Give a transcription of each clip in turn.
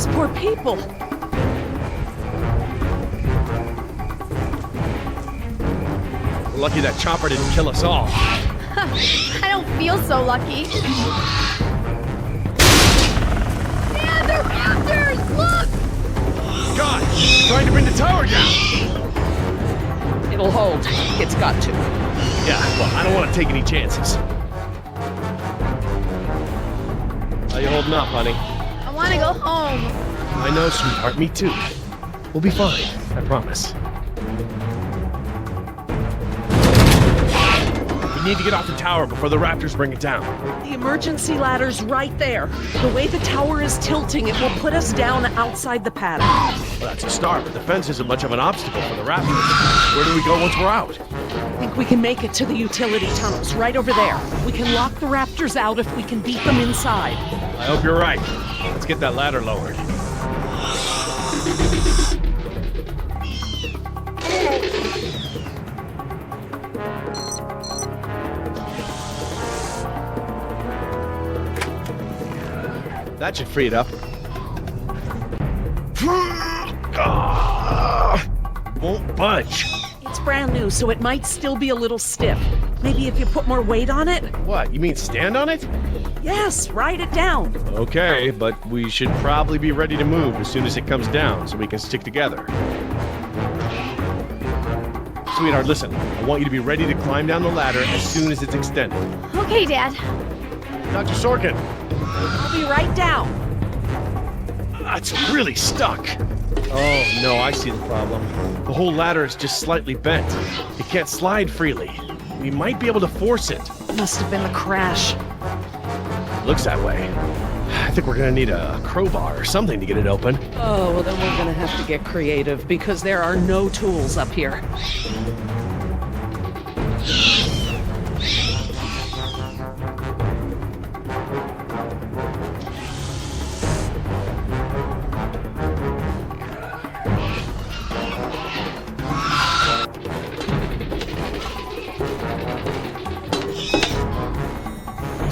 Those poor people. We're lucky that chopper didn't kill us all. I don't feel so lucky. Man, they're raptors! Look! God! Trying to bring the tower down! It'll hold. It's got to. Yeah, well, I don't want to take any chances. How you holding up, honey? I want to go home. I know, sweetheart. Me too. We'll be fine. I promise. We need to get off the tower before the raptors bring it down. The emergency ladder's right there. The way the tower is tilting, it will put us down outside the paddock. Well, that's a start, but the fence isn't much of an obstacle for the raptors. Where do we go once we're out? I think we can make it to the utility tunnels, right over there. We can lock the raptors out if we can beat them inside. I hope you're right. Let's get that ladder lowered. That should free it up. Won't budge. It's brand new, so it might still be a little stiff. Maybe if you put more weight on it? What, you mean stand on it? Yes, ride it down. Okay, but we should probably be ready to move as soon as it comes down so we can stick together. Sweetheart, listen. I want you to be ready to climb down the ladder as soon as it's extended. Okay, Dad. Dr. Sorkin! I'll be right down. It's really stuck. Oh, no, I see the problem. The whole ladder is just slightly bent. It can't slide freely. We might be able to force it. Must have been the crash. Looks that way. I think we're gonna need a crowbar or something to get it open. Oh, well then we're gonna have to get creative because there are no tools up here.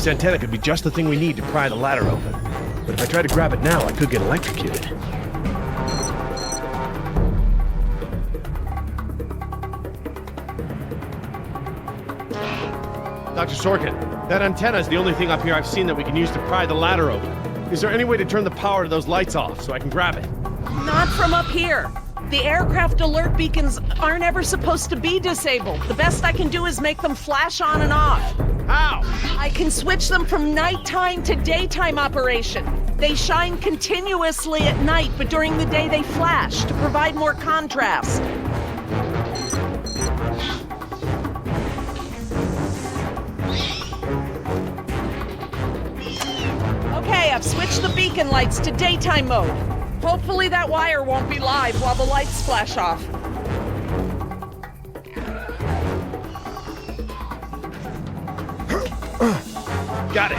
This antenna could be just the thing we need to pry the ladder open. But if I try to grab it now, I could get electrocuted. Dr. Sorkin, that antenna is the only thing up here I've seen that we can use to pry the ladder open. Is there any way to turn the power to those lights off so I can grab it? Not from up here. The aircraft alert beacons aren't ever supposed to be disabled. The best I can do is make them flash on and off. How? I can switch them from nighttime to daytime operation. They shine continuously at night, but during the day they flash to provide more contrast. Okay, I've switched the beacon lights to daytime mode. Hopefully that wire won't be live while the lights flash off. Got it.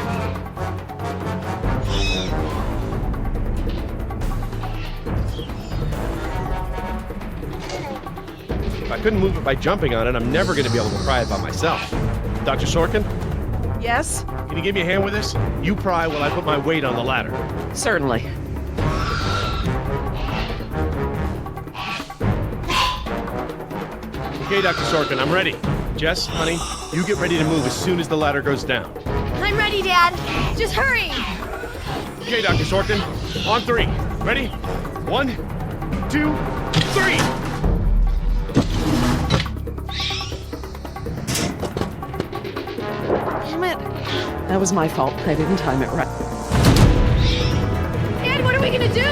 If I couldn't move it by jumping on it, I'm never going to be able to pry it by myself. Dr. Sorkin, Yes? can you give me a hand with this? You pry while I put my weight on the ladder. Certainly. Okay, Dr. Sorkin, I'm ready. Jess, honey, you get ready to move as soon as the ladder goes down. I'm ready, Dad. Just hurry. Okay, Dr. Sorkin, on three. Ready? 1, 2, 3! Damn it. That was my fault. I didn't time it right. Dad, what are we gonna do?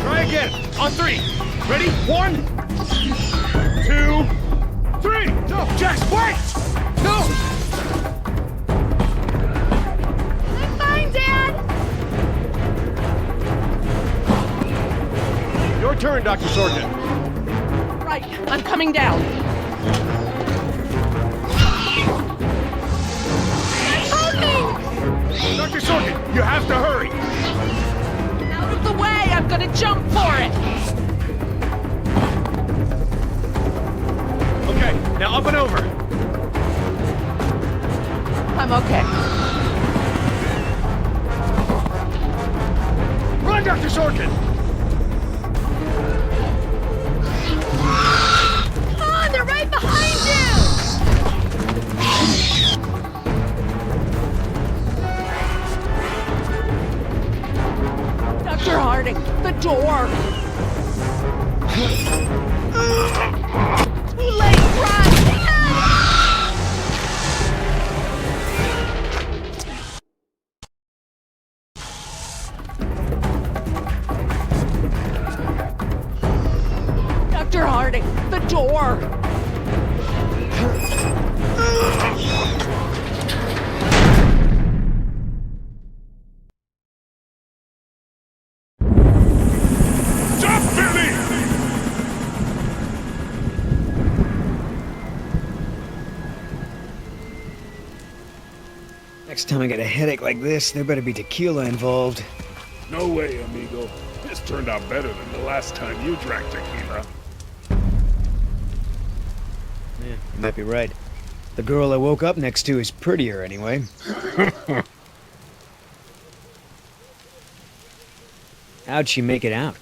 Try again. On three. Ready? 1, 2, 3! No, Jess, wait! No! I'm fine, Dad. Your turn, Dr. Sorkin. Right, I'm coming down. Dr. Sorkin, you have to hurry! Out of the way, I'm gonna jump for it. Okay, now up and over. I'm okay. Run, Dr. Sorkin! door! Stop, Billy! Next time I get a headache like this, there better be tequila involved. No way, amigo. This turned out better than the last time you drank tequila. Yeah, you might be right. The girl I woke up next to is prettier anyway. How'd she make it out?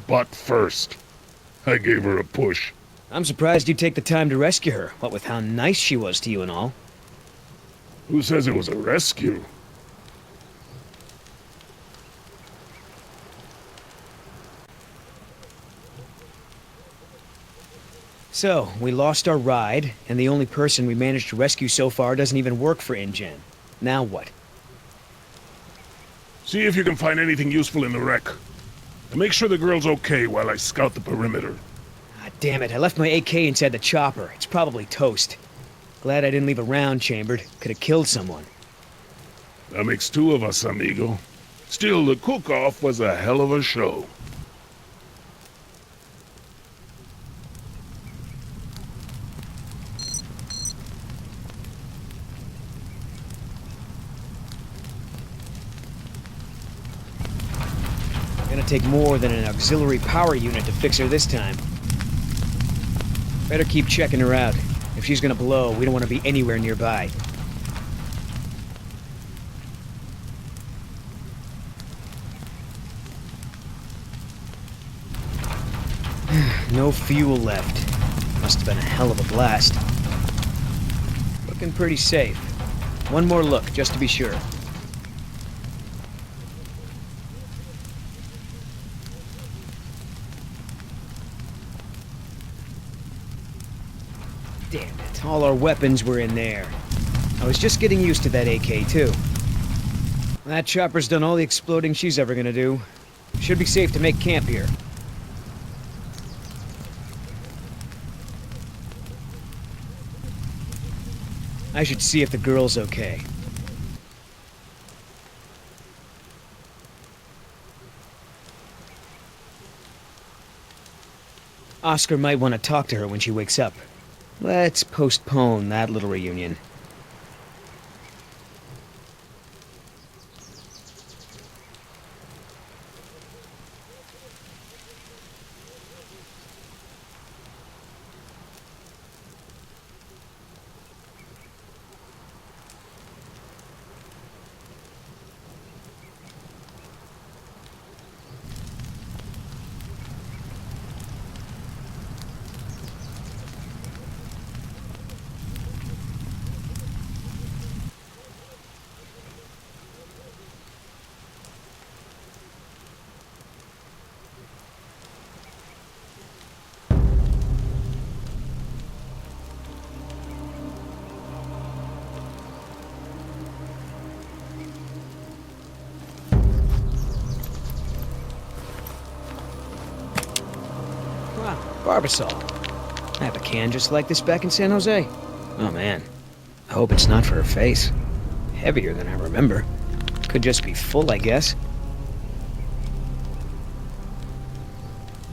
Butt first. I gave her a push. I'm surprised you take the time to rescue her, what with how nice she was to you and all. Who says it was a rescue? So, we lost our ride, and the only person we managed to rescue so far doesn't even work for InGen. Now what? See if you can find anything useful in the wreck. And make sure the girl's okay while I scout the perimeter. Ah, damn it, I left my AK inside the chopper. It's probably toast. Glad I didn't leave a round chambered. Could have killed someone. That makes two of us, amigo. Still, the cook-off was a hell of a show. Gonna take more than an auxiliary power unit to fix her this time. Better keep checking her out. If she's gonna blow, we don't want to be anywhere nearby. No fuel left. Must have been a hell of a blast. Looking pretty safe. One more look, just to be sure. Damn it, all our weapons were in there. I was just getting used to that AK, too. That chopper's done all the exploding she's ever gonna do. Should be safe to make camp here. I should see if the girl's okay. Oscar might want to talk to her when she wakes up. Let's postpone that little reunion. Barbasol. I have a can just like this back in San Jose. Oh man. I hope it's not for her face. Heavier than I remember. Could just be full, I guess.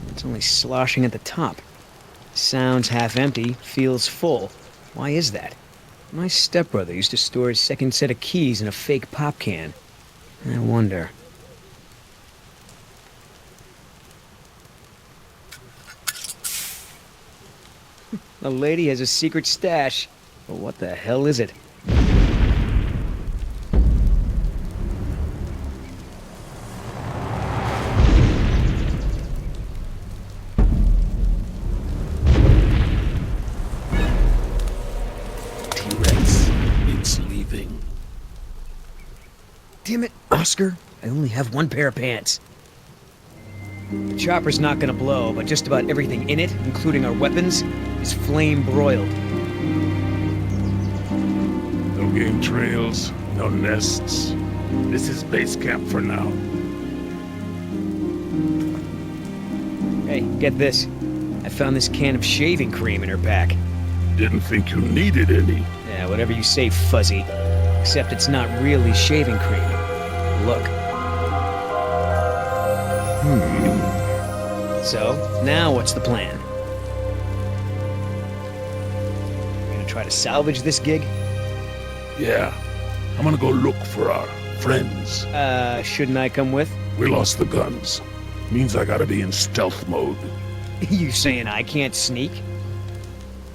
It's only sloshing at the top. Sounds half empty, feels full. Why is that? My stepbrother used to store his second set of keys in a fake pop can. I wonder. The lady has a secret stash. But what the hell is it? T-Rex, it's leaving. Damn it, Oscar. I only have one pair of pants. The chopper's not gonna blow, but just about everything in it, including our weapons, is flame broiled. No game trails, no nests. This is base camp for now. Hey, get this. I found this can of shaving cream in her pack. Didn't think you needed any. Yeah, whatever you say, Fuzzy. Except it's not really shaving cream. Look. So, now what's the plan? Gonna try to salvage this gig? Yeah. I'm gonna go look for our friends. Shouldn't I come with? We lost the guns. Means I gotta be in stealth mode. You saying I can't sneak?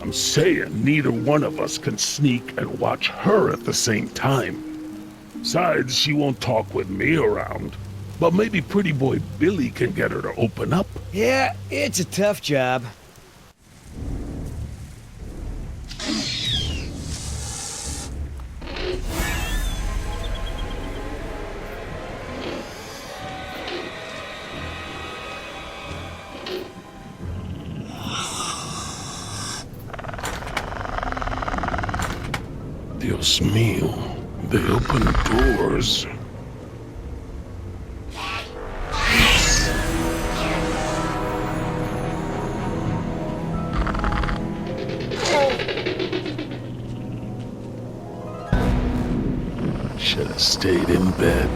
I'm saying neither one of us can sneak and watch her at the same time. Besides, she won't talk with me around. But maybe pretty boy Billy can get her to open up. Yeah, it's a tough job. Dios mío, they open doors. Should have stayed in bed.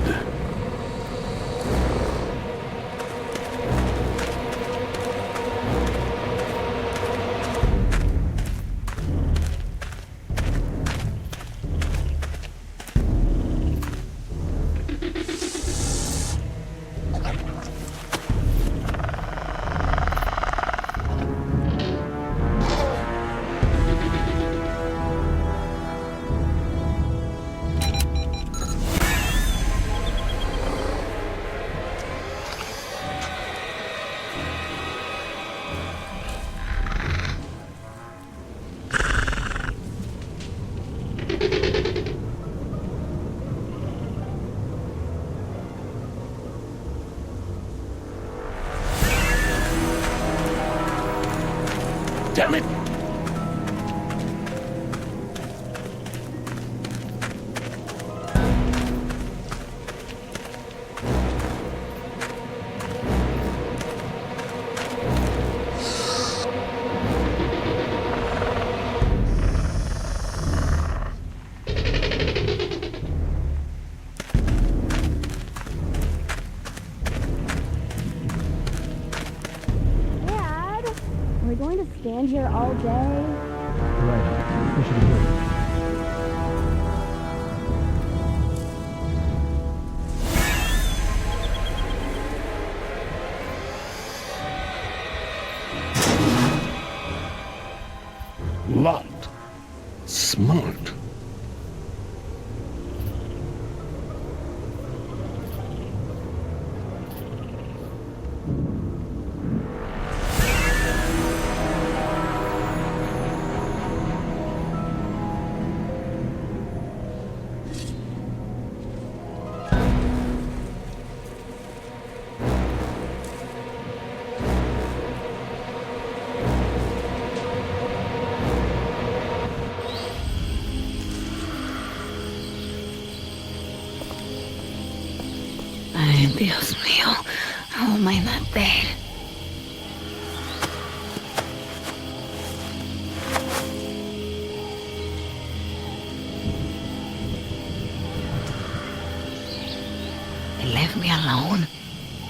Damn it! Dad, are we going to stand here all day? Locked. Smart. Ay, Dios mío. How am I not dead? They left me alone.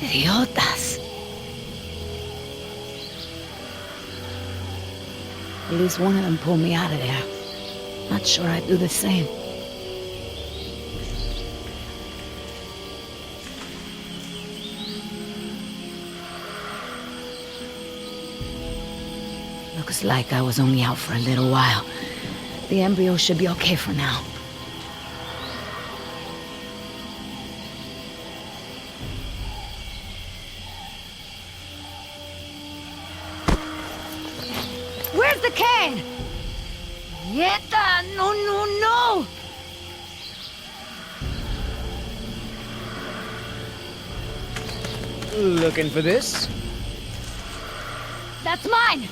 Idiotas. At least one of them pulled me out of there. Not sure I'd do the same. Looks like I was only out for a little while. The embryo should be okay for now. Where's the cane? Yeta! No, no, no! Looking for this? That's mine!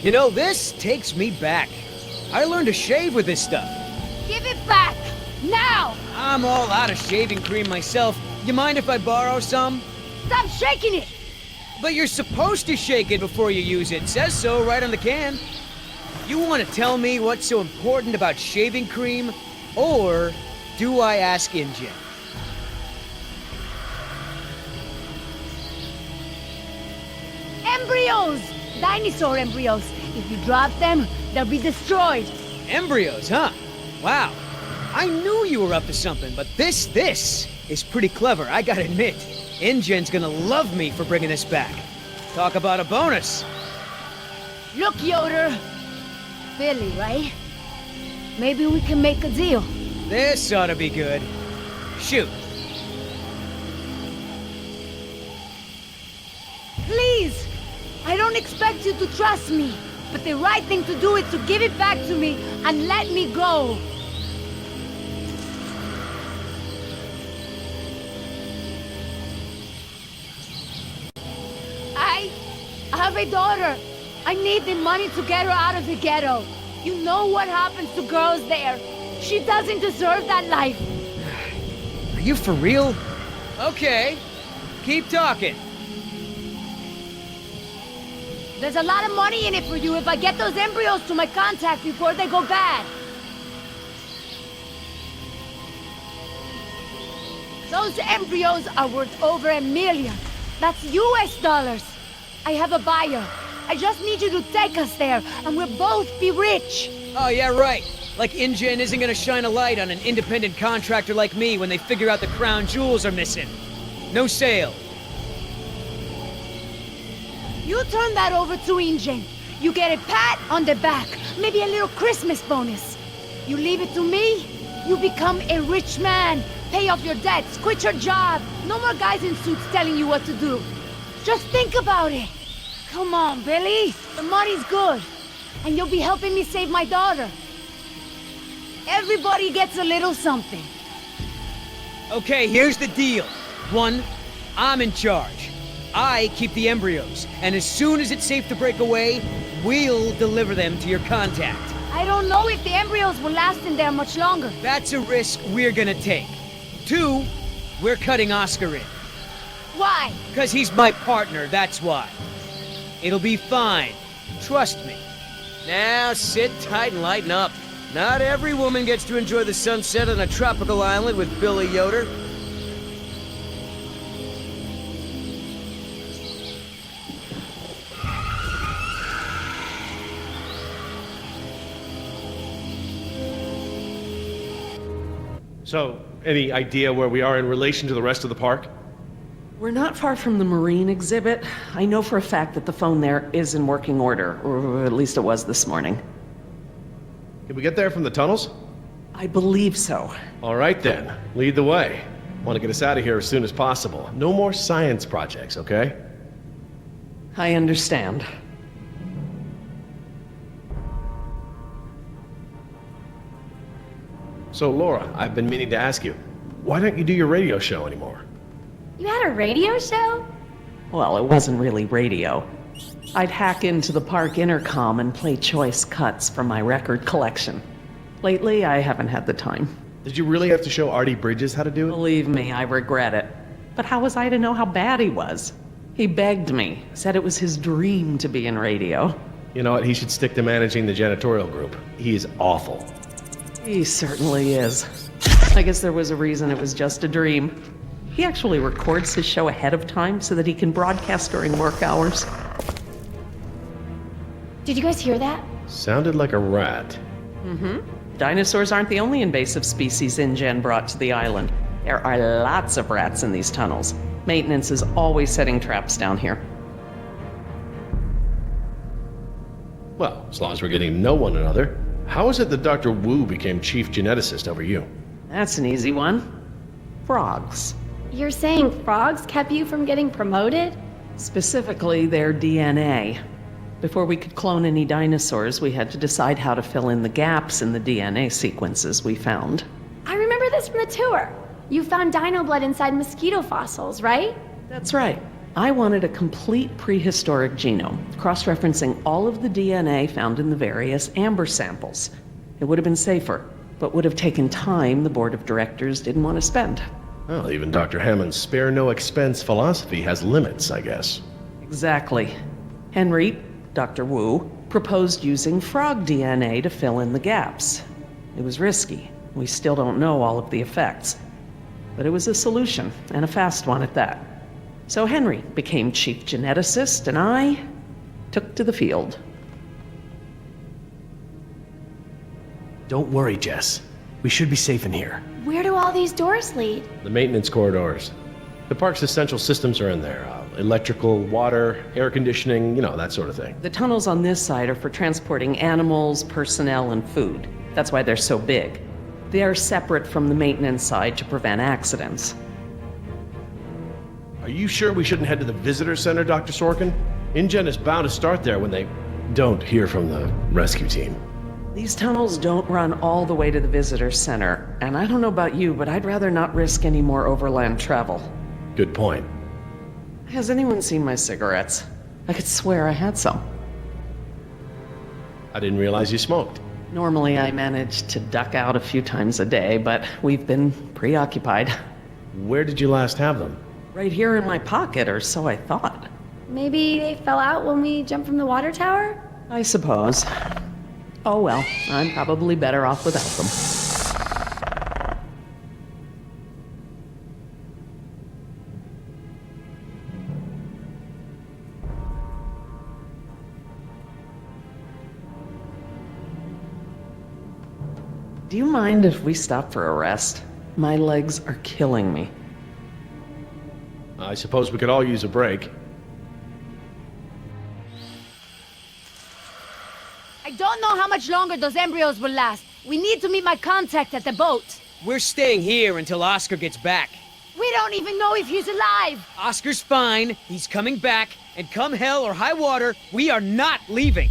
You know, this takes me back. I learned to shave with this stuff. Give it back! Now! I'm all out of shaving cream myself. You mind if I borrow some? Stop shaking it! But you're supposed to shake it before you use it. Says so right on the can. You want to tell me what's so important about shaving cream? Or do I ask InGen? Embryos! Dinosaur embryos. If you drop them, they'll be destroyed. Embryos, huh? Wow. I knew you were up to something, but this is pretty clever, I gotta admit. InGen's gonna love me for bringing this back. Talk about a bonus. Look, Yoder. Billy, right? Maybe we can make a deal. This ought to be good. Shoot. Please! I don't expect you to trust me, but the right thing to do is to give it back to me and let me go. I have a daughter. I need the money to get her out of the ghetto. You know what happens to girls there. She doesn't deserve that life. Are you for real? Okay. Keep talking. There's a lot of money in it for you if I get those embryos to my contact before they go bad. Those embryos are worth over $1 million. That's US dollars. I have a buyer. I just need you to take us there, and we'll both be rich. Oh, yeah, right. Like InGen isn't gonna shine a light on an independent contractor like me when they figure out the crown jewels are missing. No sale. You turn that over to InGen. You get a pat on the back, maybe a little Christmas bonus. You leave it to me, you become a rich man. Pay off your debts, quit your job. No more guys in suits telling you what to do. Just think about it. Come on, Billy. The money's good. And you'll be helping me save my daughter. Everybody gets a little something. Okay, here's the deal. 1, I'm in charge. I keep the embryos, and as soon as it's safe to break away, we'll deliver them to your contact. I don't know if the embryos will last in there much longer. That's a risk we're gonna take. 2, we're cutting Oscar in. Why? 'Cause he's my partner, that's why. It'll be fine. Trust me. Now sit tight and lighten up. Not every woman gets to enjoy the sunset on a tropical island with Billy Yoder. So, any idea where we are in relation to the rest of the park? We're not far from the marine exhibit. I know for a fact that the phone there is in working order, or at least it was this morning. Can we get there from the tunnels? I believe so. All right then, lead the way. Want to get us out of here as soon as possible. No more science projects, okay? I understand. So, Laura, I've been meaning to ask you, why don't you do your radio show anymore? You had a radio show? Well, it wasn't really radio. I'd hack into the park intercom and play choice cuts from my record collection. Lately, I haven't had the time. Did you really have to show Artie Bridges how to do it? Believe me, I regret it. But how was I to know how bad he was? He begged me, said it was his dream to be in radio. You know what, he should stick to managing the janitorial group. He is awful. He certainly is. I guess there was a reason it was just a dream. He actually records his show ahead of time so that he can broadcast during work hours. Did you guys hear that? Sounded like a rat. Dinosaurs aren't the only invasive species InGen brought to the island. There are lots of rats in these tunnels. Maintenance is always setting traps down here. Well, as long as we're getting to know one another. How is it that Dr. Wu became chief geneticist over you? That's an easy one. Frogs. You're saying frogs kept you from getting promoted? Specifically, their DNA. Before we could clone any dinosaurs, we had to decide how to fill in the gaps in the DNA sequences we found. I remember this from the tour. You found dino blood inside mosquito fossils, right? That's right. I wanted a complete prehistoric genome, cross-referencing all of the DNA found in the various amber samples. It would have been safer, but would have taken time the board of directors didn't want to spend. Well, even Dr. Hammond's spare no expense philosophy has limits, I guess. Exactly. Henry, Dr. Wu, proposed using frog DNA to fill in the gaps. It was risky. We still don't know all of the effects. But it was a solution, and a fast one at that. So Henry became chief geneticist, and I took to the field. Don't worry, Jess. We should be safe in here. Where do all these doors lead? The maintenance corridors. The park's essential systems are in there. Electrical, water, air conditioning, you know, that sort of thing. The tunnels on this side are for transporting animals, personnel, and food. That's why they're so big. They are separate from the maintenance side to prevent accidents. Are you sure we shouldn't head to the visitor center, Dr. Sorkin? InGen is bound to start there when they don't hear from the rescue team. These tunnels don't run all the way to the visitor center, and I don't know about you, but I'd rather not risk any more overland travel. Good point. Has anyone seen my cigarettes? I could swear I had some. I didn't realize you smoked. Normally I manage to duck out a few times a day, but we've been preoccupied. Where did you last have them? Right here in my pocket, or so I thought. Maybe they fell out when we jumped from the water tower? I suppose. Oh well, I'm probably better off without them. Do you mind if we stop for a rest? My legs are killing me. I suppose we could all use a break. I don't know how much longer those embryos will last. We need to meet my contact at the boat. We're staying here until Oscar gets back. We don't even know if he's alive. Oscar's fine, he's coming back, and come hell or high water, we are not leaving.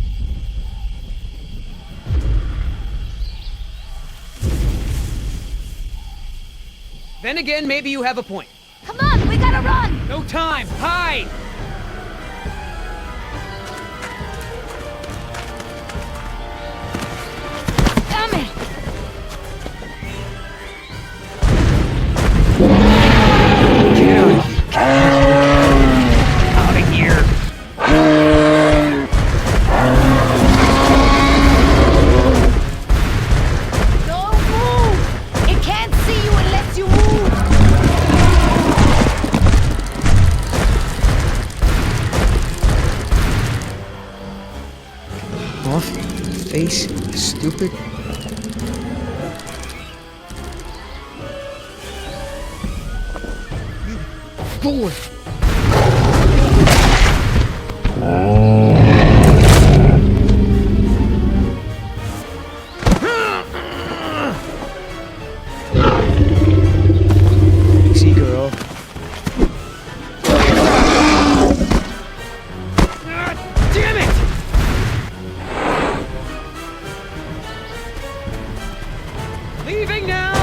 Then again, maybe you have a point. Come on, we gotta run! No time, hide! Damn it! Out of here! Don't move! It can't see you unless you move! Off face, stupid. Forward. Easy, girl. Damn it! Leaving now!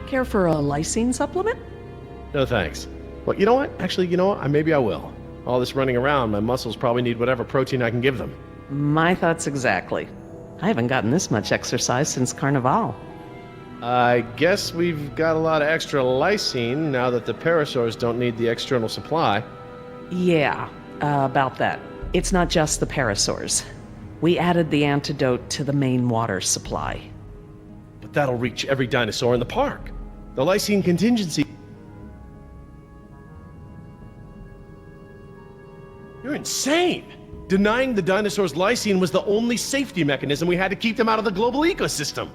Care for a lysine supplement? No thanks. Well, you know what? Actually, you know what? Maybe I will. All this running around, my muscles probably need whatever protein I can give them. My thoughts exactly. I haven't gotten this much exercise since Carnival. I guess we've got a lot of extra lysine now that the parasaurs don't need the external supply. Yeah, about that. It's not just the parasaurs. We added the antidote to the main water supply. But that'll reach every dinosaur in the park. The lysine contingency... You're insane! Denying the dinosaurs lysine was the only safety mechanism we had to keep them out of the global ecosystem.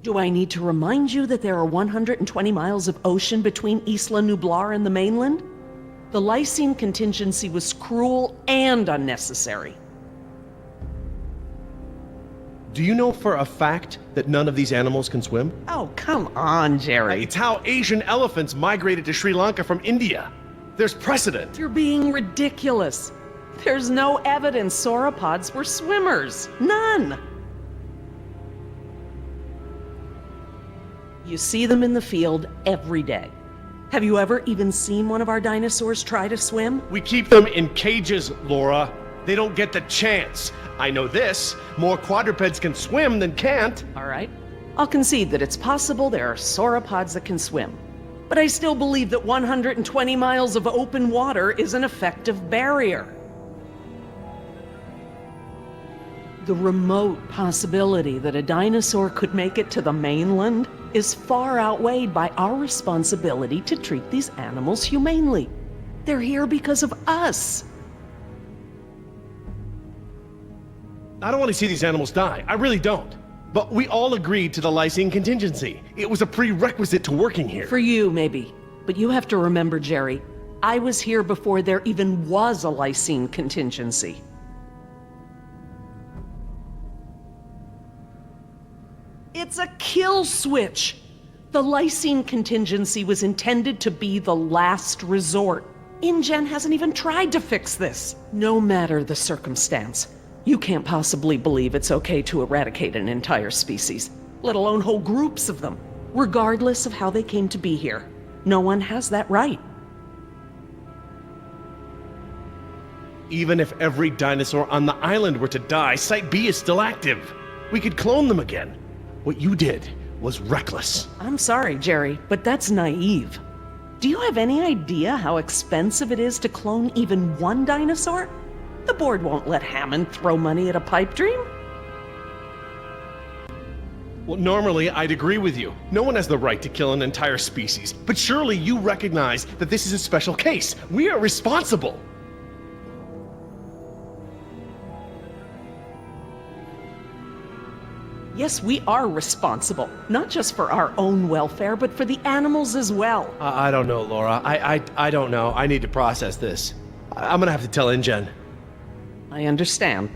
Do I need to remind you that there are 120 miles of ocean between Isla Nublar and the mainland? The lysine contingency was cruel and unnecessary. Do you know for a fact that none of these animals can swim? Oh, come on, Jerry. It's how Asian elephants migrated to Sri Lanka from India. There's precedent. You're being ridiculous. There's no evidence sauropods were swimmers. None. You see them in the field every day. Have you ever even seen one of our dinosaurs try to swim? We keep them in cages, Laura. They don't get the chance. I know this. More quadrupeds can swim than can't. All right. I'll concede that it's possible there are sauropods that can swim. But I still believe that 120 miles of open water is an effective barrier. The remote possibility that a dinosaur could make it to the mainland is far outweighed by our responsibility to treat these animals humanely. They're here because of us. I don't want to see these animals die. I really don't. But we all agreed to the lysine contingency. It was a prerequisite to working here. For you, maybe. But you have to remember, Jerry, I was here before there even was a lysine contingency. It's a kill switch. The lysine contingency was intended to be the last resort. InGen hasn't even tried to fix this. No matter the circumstance, you can't possibly believe it's okay to eradicate an entire species, let alone whole groups of them, regardless of how they came to be here. No one has that right. Even if every dinosaur on the island were to die, Site B is still active. We could clone them again. What you did was reckless. I'm sorry, Jerry, but that's naive. Do you have any idea how expensive it is to clone even one dinosaur? The board won't let Hammond throw money at a pipe dream. Well, normally I'd agree with you. No one has the right to kill an entire species. But surely you recognize that this is a special case. We are responsible. Yes, we are responsible, not just for our own welfare, but for the animals as well. I don't know, Laura. I don't know. I need to process this. I'm gonna have to tell InGen. I understand.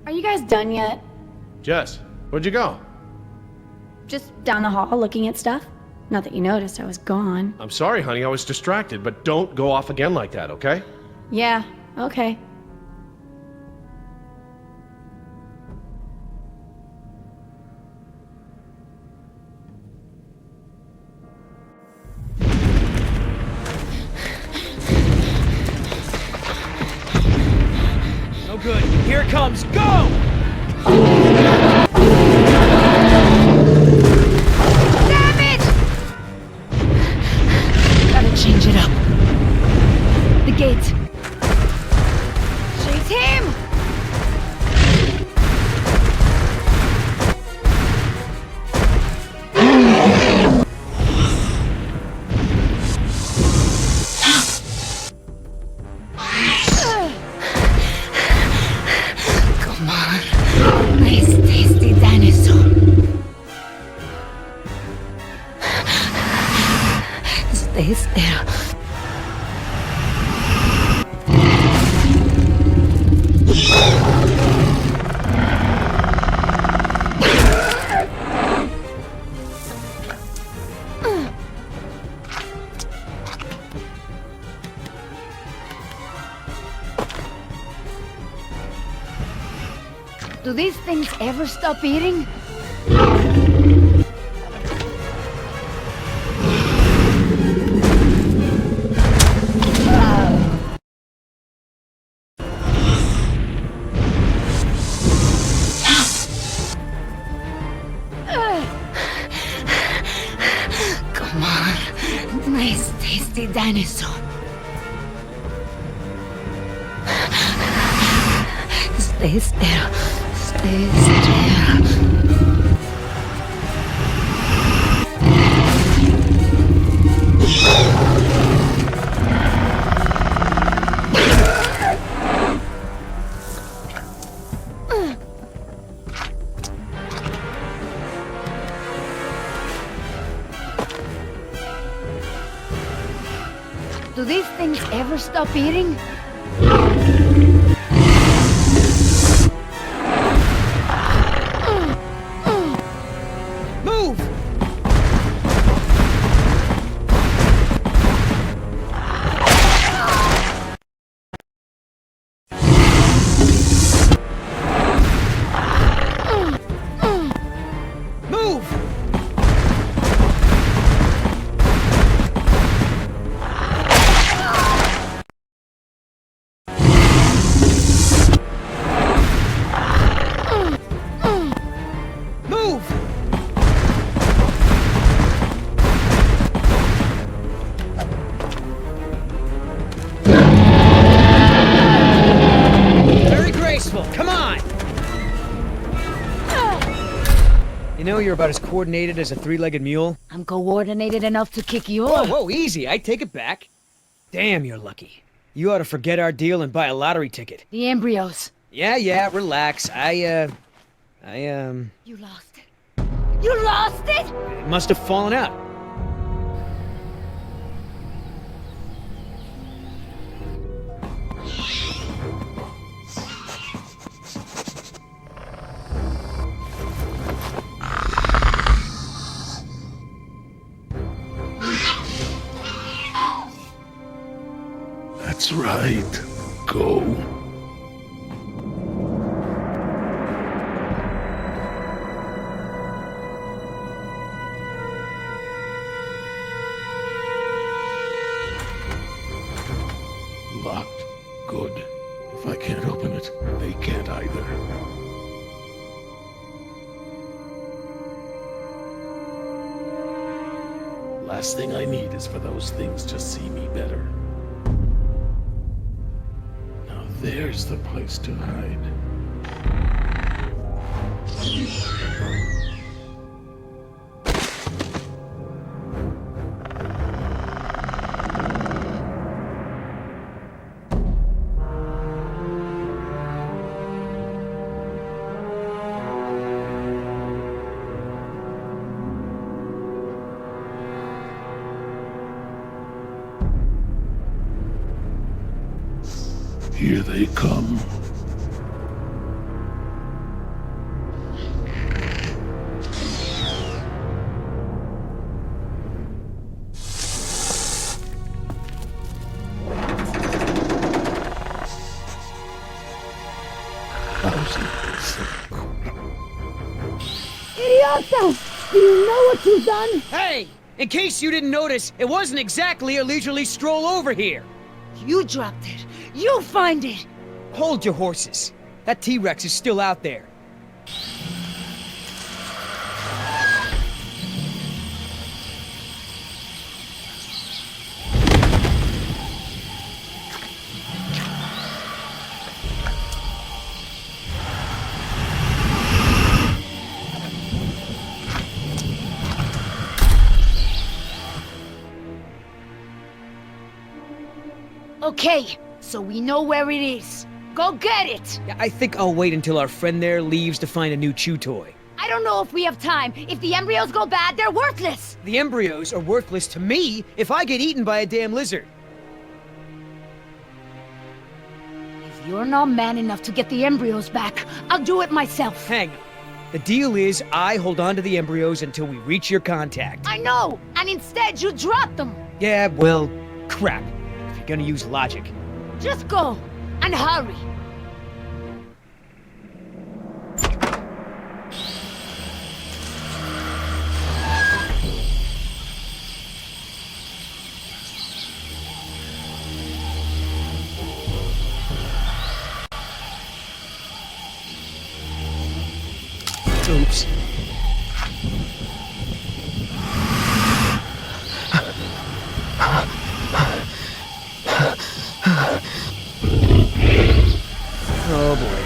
Are you guys done yet? Jess, where'd you go? Just down the hall looking at stuff? Not that you noticed I was gone. I'm sorry, honey. I was distracted, but don't go off again like that, okay? Yeah, okay. No good. Here it comes. Go! Damn it! Gotta change it up. The gate. Chase him! Come on. Nice, tasty dinosaur. Stay still. Do these things ever stop eating? Come on. Nice, tasty dinosaur. Stay still. Stay still. Do these things ever stop eating? know you're about as coordinated as a three-legged mule? I'm coordinated enough to kick you Whoa, off. whoa, easy. I take it back. Damn, you're lucky. You ought to forget our deal and buy a lottery ticket. The embryos. Yeah, relax. You lost it. You lost it? It must have fallen out. That's right. Go. Locked. Good. If I can't open it, they can't either. Last thing I need is for those things to see me better. Now there's the place to hide. Here they come. Idiota! Do you know what you've done? Hey! In case you didn't notice, it wasn't exactly a leisurely stroll over here. You dropped it. You find it. Hold your horses. That T-Rex is still out there. Okay, so we know where it is. Go get it! Yeah, I think I'll wait until our friend there leaves to find a new chew toy. I don't know if we have time. If the embryos go bad, they're worthless! The embryos are worthless to me if I get eaten by a damn lizard. If you're not man enough to get the embryos back, I'll do it myself. Hang on. The deal is I hold on to the embryos until we reach your contact. I know! And instead you drop them! Yeah, well, crap. If you're gonna use logic. Just go! And hurry! Oops. Oh boy.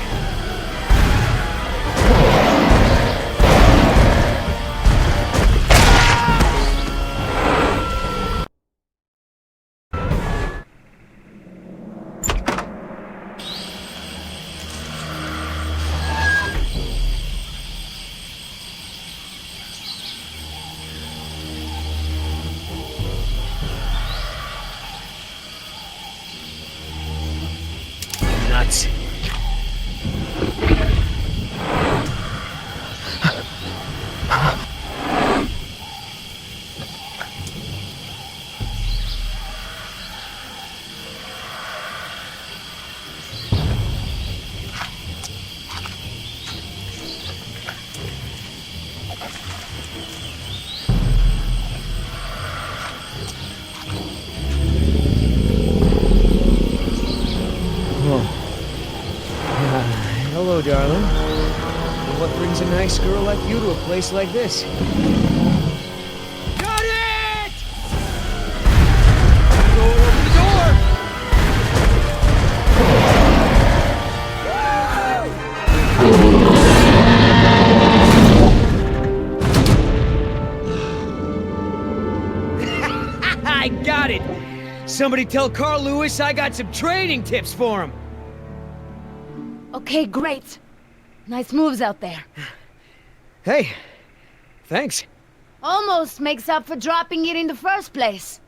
Nuts. Hello, darling. What brings a nice girl like you to a place like this? Got it! Go open the door! Somebody tell Carl Lewis I got some trading tips for him. Okay, great. Nice moves out there. Hey, thanks. Almost makes up for dropping it in the first place.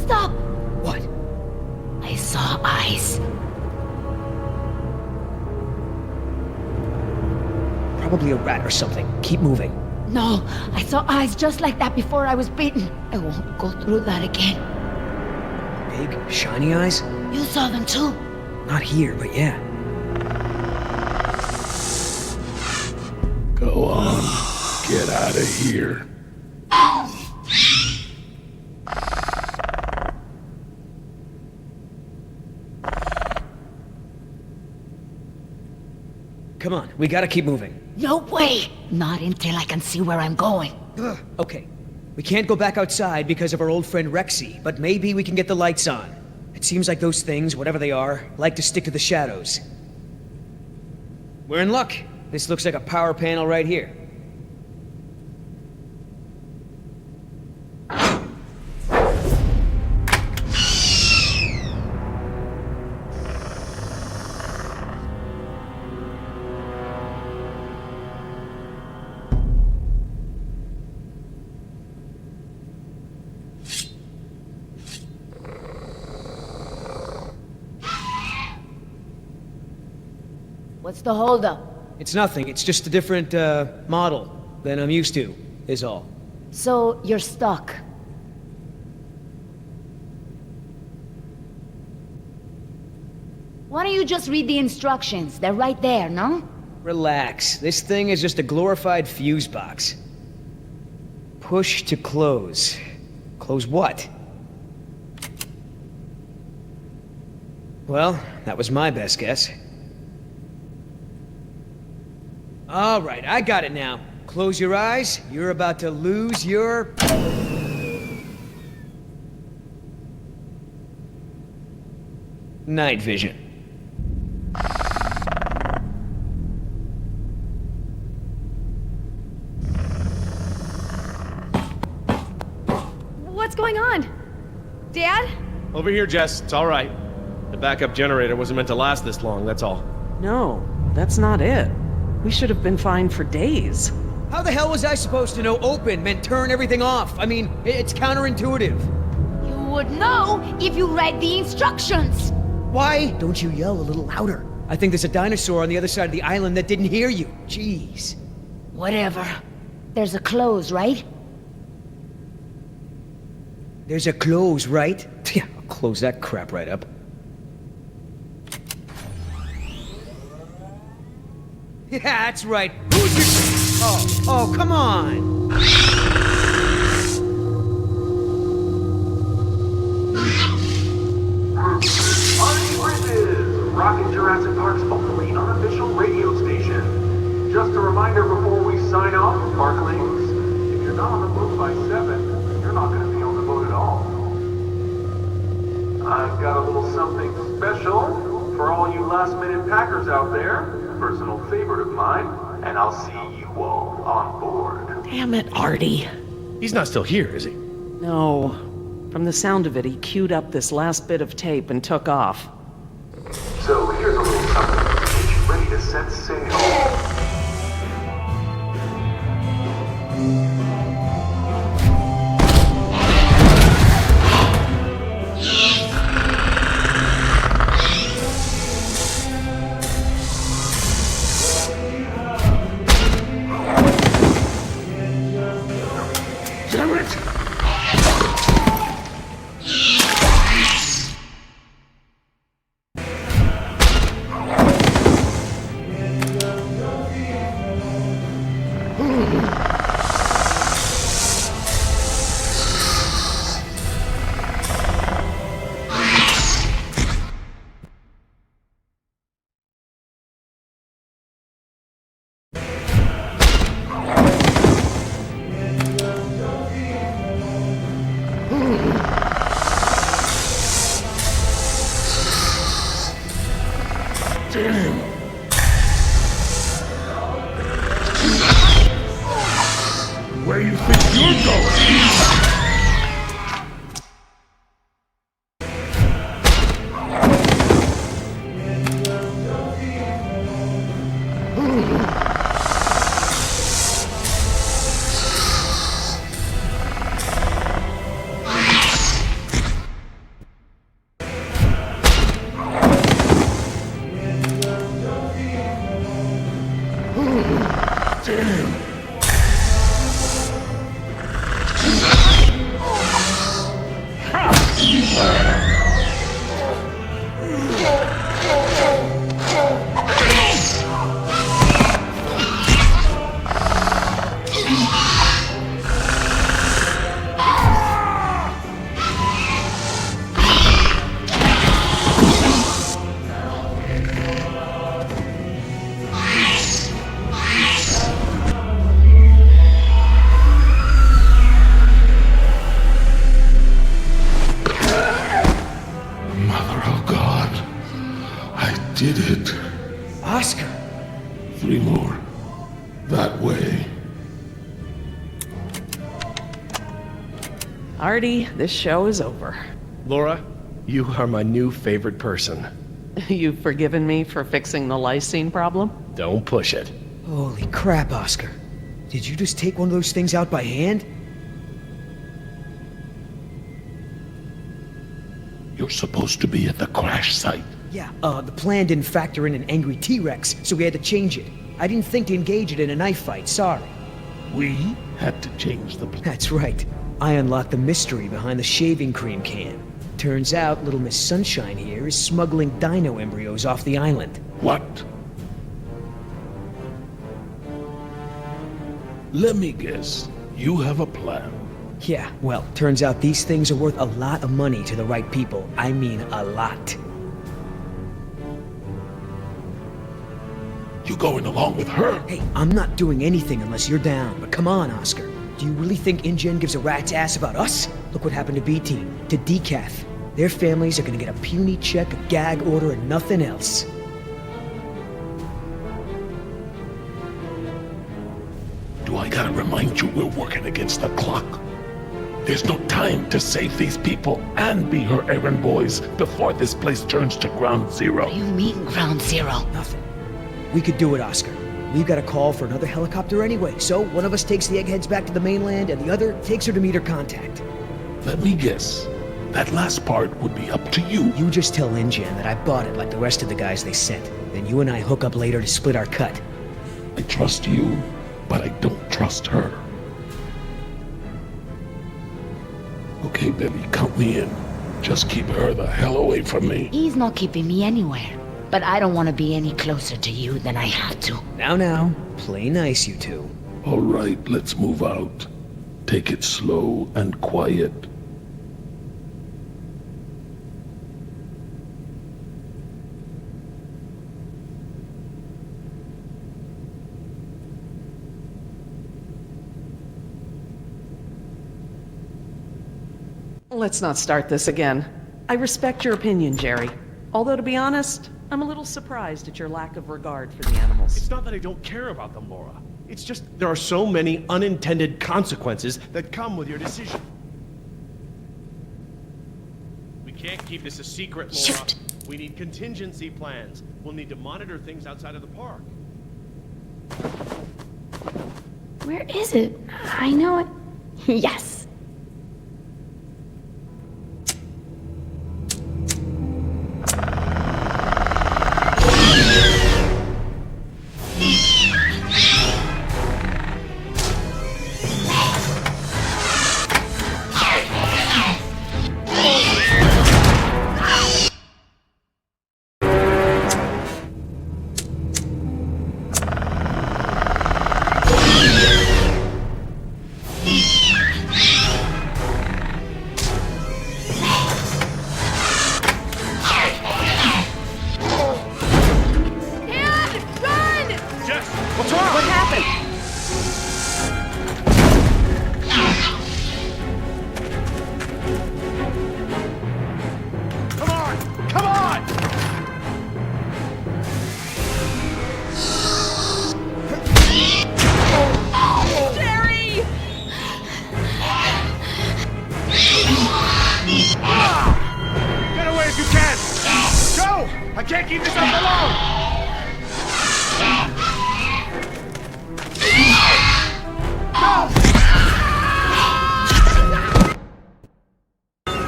Stop! What? I saw eyes. Probably a rat or something. Keep moving. No, I saw eyes just like that before I was bitten. I won't go through that again. Big, shiny eyes? You saw them too. Not here, but yeah. Go on. Get out of here. Come on, we gotta keep moving. No way! Not until I can see where I'm going. Okay, we can't go back outside because of our old friend Rexy, but maybe we can get the lights on. It seems like those things, whatever they are, like to stick to the shadows. We're in luck. This looks like a power panel right here. What's the holdup? It's nothing, it's just a different, model than I'm used to, is all. So, you're stuck. Why don't you just read the instructions? They're right there, no? Relax, this thing is just a glorified fuse box. Push to close. Close what? Well, that was my best guess. All right, I got it now. Close your eyes. You're about to lose your... night vision. What's going on? Dad? Over here, Jess. It's all right. The backup generator wasn't meant to last this long, that's all. No, that's not it. We should have been fine for days. How the hell was I supposed to know open meant turn everything off? I mean, it's counterintuitive. You would know if you read the instructions! Why don't you yell a little louder? I think there's a dinosaur on the other side of the island that didn't hear you. Jeez. Whatever. There's a close, right? There's a close, right? Yeah, I'll close that crap right up. Yeah, that's right. Who's your... Oh, come on. Rockin' Jurassic Park's only unofficial radio station. Just a reminder before we sign off, Parklings, if you're not on the boat by 7, you're not going to be on the boat at all. I've got a little something special for all you last-minute packers out there. Personal favorite of mine, and I'll see you all on board. Damn it, Artie. He's not still here, is he? No. From the sound of it, he queued up this last bit of tape and took off. So here's a little something to get you ready to set sail. Damn it! Where you think you're going? Did it. Oscar! 3 more. That way. Artie, this show is over. Laura, you are my new favorite person. You've forgiven me for fixing the lysine problem? Don't push it. Holy crap, Oscar. Did you just take one of those things out by hand? You're supposed to be at the crash site. Yeah, the plan didn't factor in an angry T-Rex, so we had to change it. I didn't think to engage it in a knife fight, sorry. We had to change the plan. That's right. I unlocked the mystery behind the shaving cream can. Turns out Little Miss Sunshine here is smuggling dino embryos off the island. What? Let me guess. You have a plan. Yeah, well, turns out these things are worth a lot of money to the right people. I mean, a lot. You going along with her? Hey, I'm not doing anything unless you're down, but come on, Oscar. Do you really think InGen gives a rat's ass about us? Look what happened to B-Team, to Decaf. Their families are gonna get a puny check, a gag order, and nothing else. Do I gotta remind you we're working against the clock? There's no time to save these people and be her errand boys before this place turns to ground zero. What do you mean, Ground Zero? Nothing. We could do it, Oscar. We've got a call for another helicopter anyway, so one of us takes the eggheads back to the mainland, and the other takes her to meet her contact. Let me guess. That last part would be up to you. You just tell InGen that I bought it like the rest of the guys they sent. Then you and I hook up later to split our cut. I trust you, but I don't trust her. Okay, baby, count me in. Just keep her the hell away from me. He's not keeping me anywhere. But I don't want to be any closer to you than I have to. Now, play nice, you two. All right, let's move out. Take it slow and quiet. Let's not start this again. I respect your opinion, Jerry. Although, to be honest, I'm a little surprised at your lack of regard for the animals. It's not that I don't care about them, Laura. It's just there are so many unintended consequences that come with your decision. We can't keep this a secret, Laura. Shoot. We need contingency plans. We'll need to monitor things outside of the park. Where is it? I know it. Yes. What's wrong? What happened? Come on! Come on! Jerry! Get away if you can! Go! I can't keep this up alone!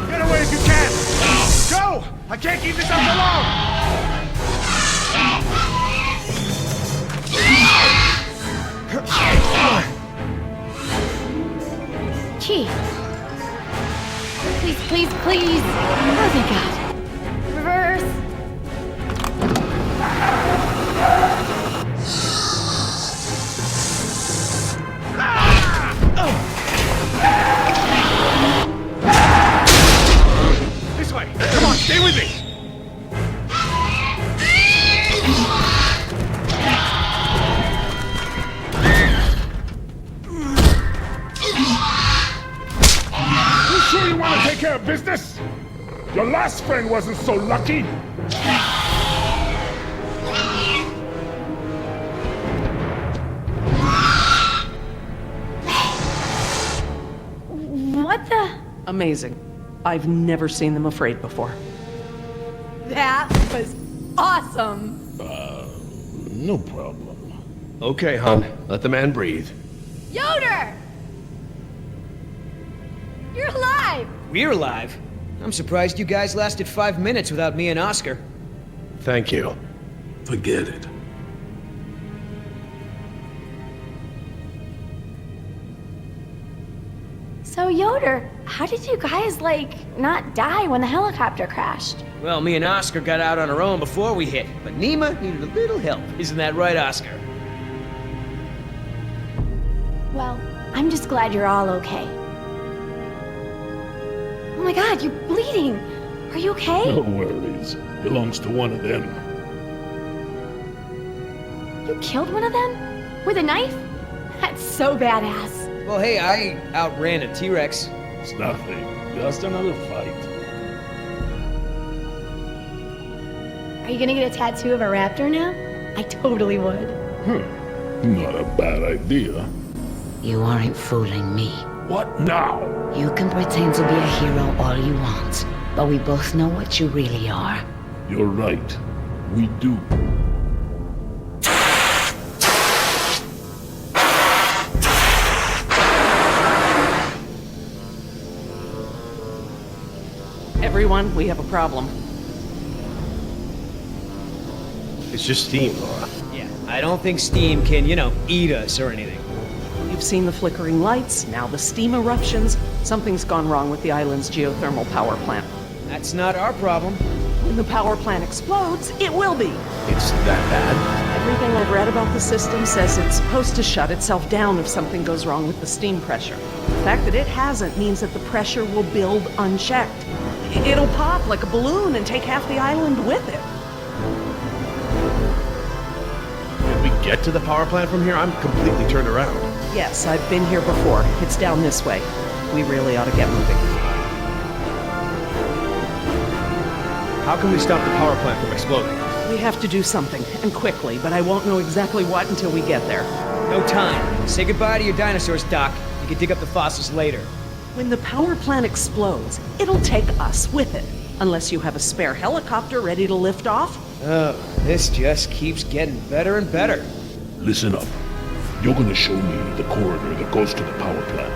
Get away if you can! Go! I can't keep this up alone! Chief. Please, please, please. Oh, thank God. Reverse. This way! Come on, stay with me! You sure you want to take care of business? Your last friend wasn't so lucky. What the? Amazing. I've never seen them afraid before. That was awesome. No problem. Okay, hon. Let the man breathe. Yoder! You're alive! We're alive. I'm surprised you guys lasted 5 minutes without me and Oscar. Thank you. Forget it. So, Yoder, how did you guys, not die when the helicopter crashed? Well, me and Oscar got out on our own before we hit, but Nima needed a little help. Isn't that right, Oscar? Well, I'm just glad you're all okay. Oh my God, you're bleeding. Are you okay? No worries. Belongs to one of them. You killed one of them? With a knife? That's so badass. Well, hey, I outran a T-Rex. It's nothing. Just another fight. Are you gonna get a tattoo of a raptor now? I totally would. Not a bad idea. You aren't fooling me. What now? You can pretend to be a hero all you want, but we both know what you really are. You're right. We do. Everyone, we have a problem. It's just steam, Laura. Yeah, I don't think steam can, eat us or anything. You've seen the flickering lights, now the steam eruptions. Something's gone wrong with the island's geothermal power plant. That's not our problem. When the power plant explodes, it will be. It's that bad? Everything I've read about the system says it's supposed to shut itself down if something goes wrong with the steam pressure. The fact that it hasn't means that the pressure will build unchecked. It'll pop like a balloon and take half the island with it. Can we get to the power plant from here? I'm completely turned around. Yes, I've been here before. It's down this way. We really ought to get moving. How can we stop the power plant from exploding? We have to do something, and quickly, but I won't know exactly what until we get there. No time. Say goodbye to your dinosaurs, Doc. You can dig up the fossils later. When the power plant explodes, it'll take us with it. Unless you have a spare helicopter ready to lift off. Oh, this just keeps getting better and better. Listen up. You're gonna show me the corridor that goes to the power plant.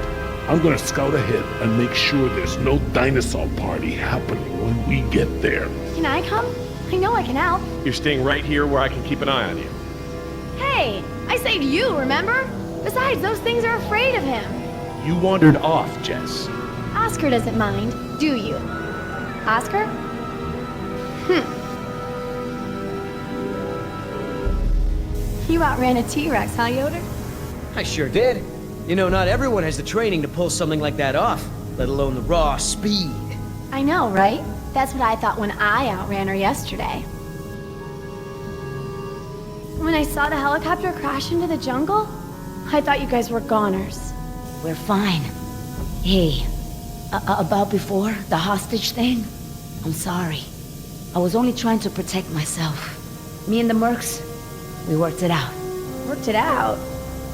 I'm gonna scout ahead and make sure there's no dinosaur party happening when we get there. Can I come? I know I can help. You're staying right here where I can keep an eye on you. Hey, I saved you, remember? Besides, those things are afraid of him. You wandered off, Jess. Oscar doesn't mind, do you? Oscar? You outran a T-Rex, huh, Yoder? I sure did. Not everyone has the training to pull something like that off, let alone the raw speed. I know, right? That's what I thought when I outran her yesterday. When I saw the helicopter crash into the jungle, I thought you guys were goners. We're fine. Hey, about before, the hostage thing? I'm sorry. I was only trying to protect myself. Me and the mercs, we worked it out. Worked it out?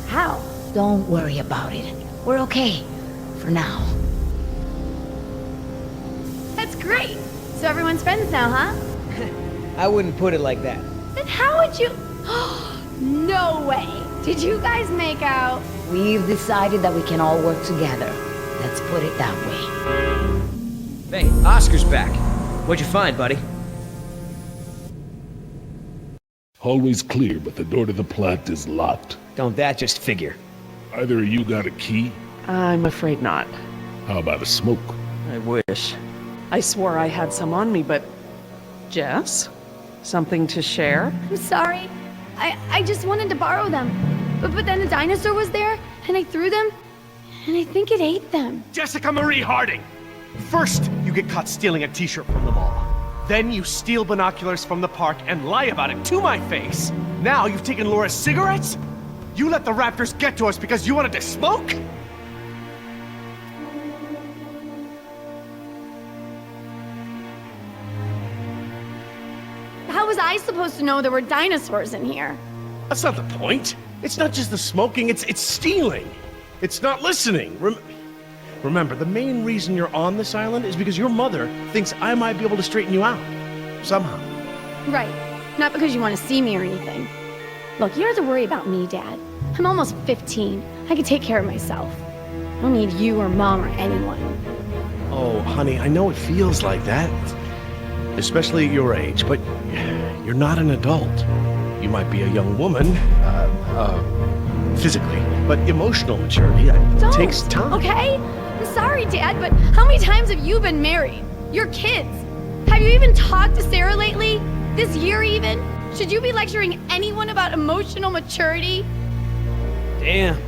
How? Don't worry about it. We're okay. For now. That's great. So everyone's friends now, huh? I wouldn't put it like that. Then how would you... No way! Did you guys make out? We've decided that we can all work together. Let's put it that way. Hey, Oscar's back. What'd you find, buddy? Hallway's clear, but the door to the plant is locked. Don't that just figure? Either of you got a key? I'm afraid not. How about a smoke? I wish. I swore I had some on me, but... Jess? Something to share? I'm sorry. I just wanted to borrow them. But then the dinosaur was there, and I threw them, and I think it ate them. Jessica Marie Harding! First, you get caught stealing a t-shirt from the mall. Then you steal binoculars from the park and lie about it to my face. Now you've taken Laura's cigarettes? You let the raptors get to us because you wanted to smoke? How was I supposed to know there were dinosaurs in here? That's not the point. It's not just the smoking, it's stealing. It's not listening. Remember, the main reason you're on this island is because your mother thinks I might be able to straighten you out. Somehow. Right. Not because you want to see me or anything. Look, you don't have to worry about me, Dad. I'm almost 15. I can take care of myself. I don't need you or Mom or anyone. Oh, honey, I know it feels like that. Especially at your age, but you're not an adult. You might be a young woman, physically, but emotional maturity takes time. Okay? I'm sorry, Dad, but how many times have you been married? Your kids. Have you even talked to Sarah lately? This year even? Should you be lecturing anyone about emotional maturity? Damn.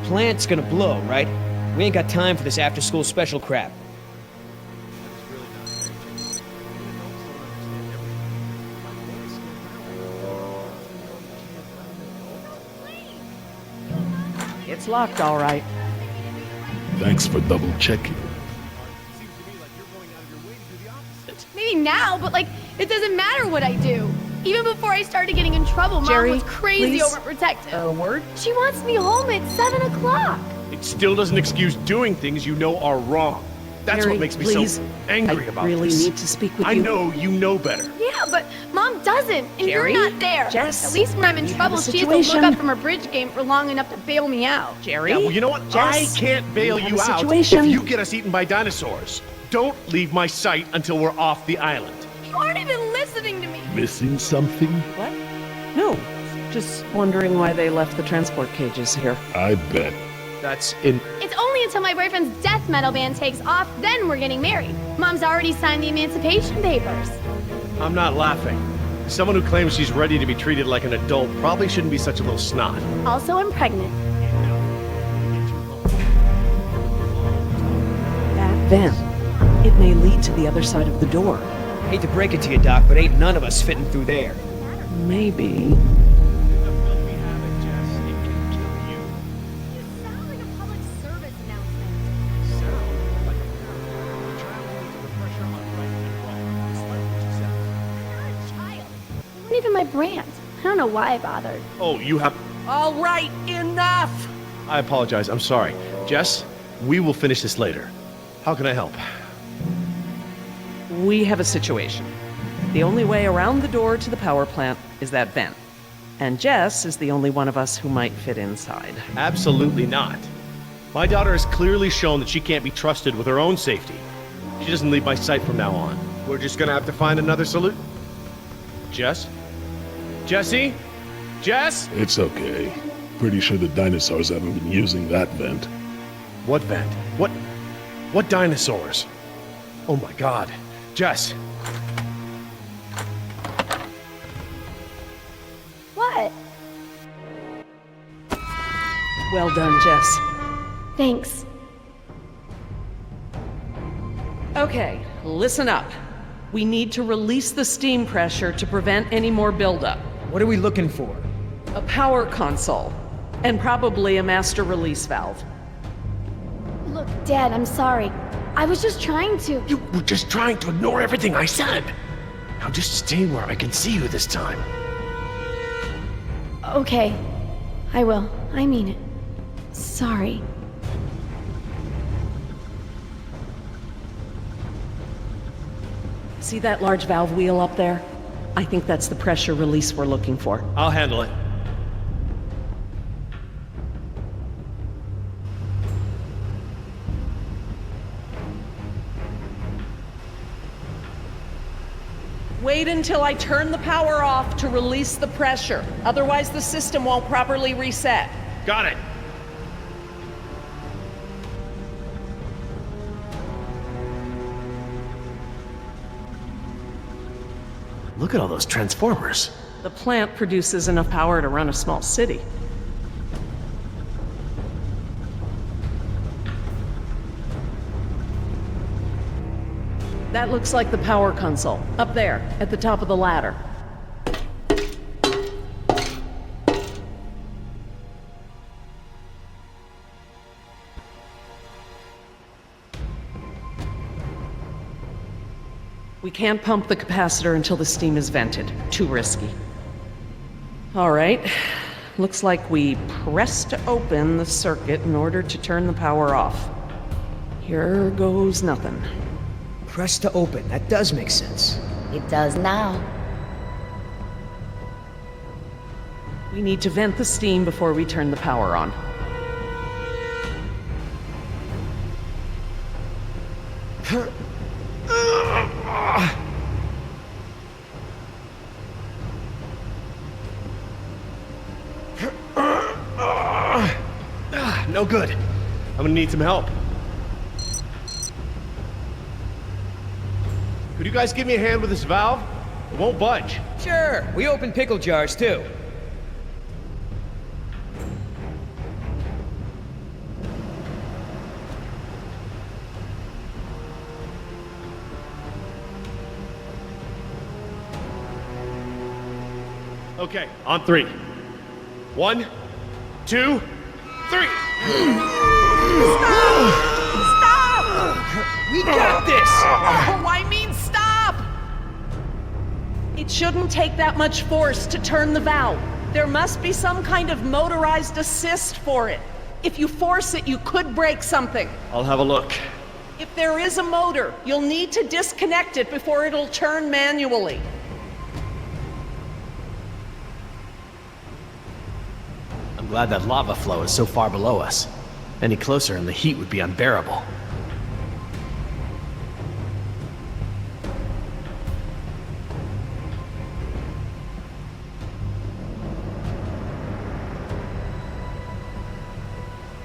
Plant's gonna blow, right? We ain't got time for this after-school special crap. It's locked, all right. Thanks for double checking. Maybe now, but like, it doesn't matter what I do. Even before I started getting in trouble, Jerry, Mom was crazy please. overprotective. A word? She wants me home at 7 o'clock. It still doesn't excuse doing things you know are wrong. That's Jerry, what makes me please. so angry I about really this. need to speak with I you. know you know better. Yeah, but Mom doesn't, and Jerry? you're not there. Jess, At least when I'm in we have trouble, a she has to look situation. up from her bridge game for long enough to bail me out. Jerry? Yeah, well, you know what? Jess, I can't bail we have you a out situation. if you get us eaten by dinosaurs. Don't leave my sight until we're off the island. You aren't even listening to me. Missing something? What? No. Just wondering why they left the transport cages here. I bet. That's in... It's only until my boyfriend's death metal band takes off, then we're getting married. Mom's already signed the emancipation papers. I'm not laughing. Someone who claims she's ready to be treated like an adult probably shouldn't be such a little snot. Also, I'm pregnant. That vent. It may lead to the other side of the door. Hate to break it to you, Doc, but ain't none of us fitting through there. Maybe. You sound like a public service announcement. It wasn't even my brand. I don't know why I bothered. Oh, you have... All right, enough! I apologize. I'm sorry. Jess, we will finish this later. How can I help? We have a situation. The only way around the door to the power plant is that vent. And Jess is the only one of us who might fit inside. Absolutely not. My daughter has clearly shown that she can't be trusted with her own safety. She doesn't leave my sight from now on. We're just gonna have to find another solution. Jess? Jessie? Jess? It's okay. Pretty sure the dinosaurs haven't been using that vent. What vent? What dinosaurs? Oh my god. Jess. What? Well done, Jess. Thanks. Okay, listen up. We need to release the steam pressure to prevent any more buildup. What are we looking for? A power console, and probably a master release valve. Look, Dad, I'm sorry. I was just trying to... You were just trying to ignore everything I said. Now just stay where I can see you this time. Okay. I will. I mean it. Sorry. See that large valve wheel up there? I think that's the pressure release we're looking for. I'll handle it. Wait until I turn the power off to release the pressure. Otherwise, the system won't properly reset. Got it. Look at all those transformers. The plant produces enough power to run a small city. That looks like the power console, up there, at the top of the ladder. We can't pump the capacitor until the steam is vented. Too risky. All right. Looks like we pressed open the circuit in order to turn the power off. Here goes nothing. Press to open. That does make sense. It does now. We need to vent the steam before we turn the power on. No good. I'm gonna need some help. Could you guys give me a hand with this valve? It won't budge. Sure, we open pickle jars too. Okay, on three. 1, 2, 3. We got this! Oh, I mean, stop! It shouldn't take that much force to turn the valve. There must be some kind of motorized assist for it. If you force it, you could break something. I'll have a look. If there is a motor, you'll need to disconnect it before it'll turn manually. I'm glad that lava flow is so far below us. Any closer and the heat would be unbearable.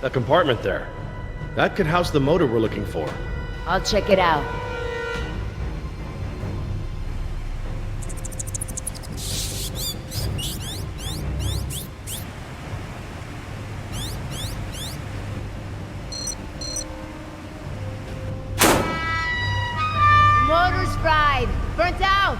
A compartment there. That could house the motor we're looking for. I'll check it out. Motor's fried. Burnt out.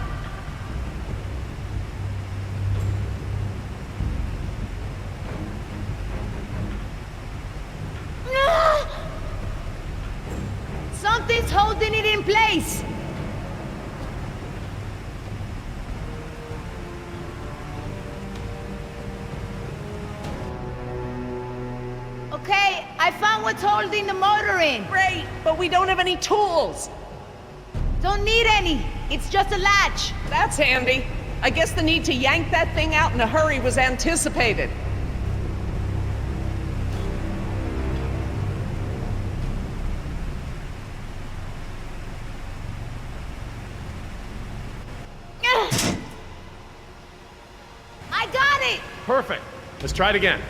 Something's holding it in place. Okay, I found what's holding the motor in. Great, but we don't have any tools. Don't need any. It's just a latch. That's handy. I guess the need to yank that thing out in a hurry was anticipated. I got it. Perfect. Let's try it again.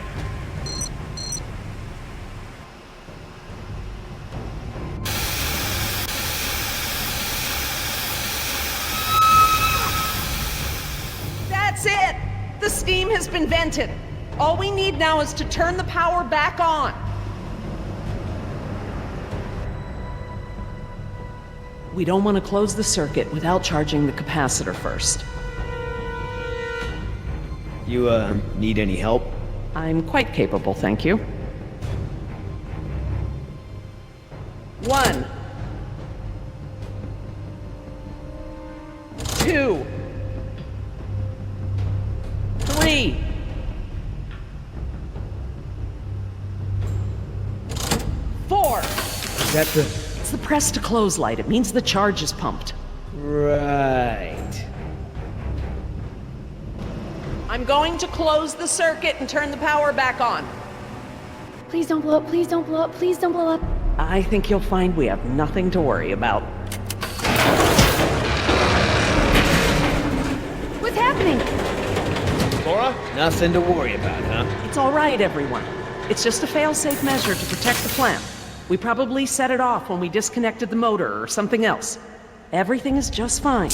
That's it! The steam has been vented. All we need now is to turn the power back on. We don't want to close the circuit without charging the capacitor first. You, need any help? I'm quite capable, thank you. 1, 2, 3. 4. Is that the... It's the press to close light. It means the charge is pumped. Right. I'm going to close the circuit and turn the power back on. Please don't blow up, please don't blow up, please don't blow up. I think you'll find we have nothing to worry about. What's happening? Laura? Nothing to worry about, huh? It's all right, everyone. It's just a fail-safe measure to protect the plant. We probably set it off when we disconnected the motor or something else. Everything is just fine.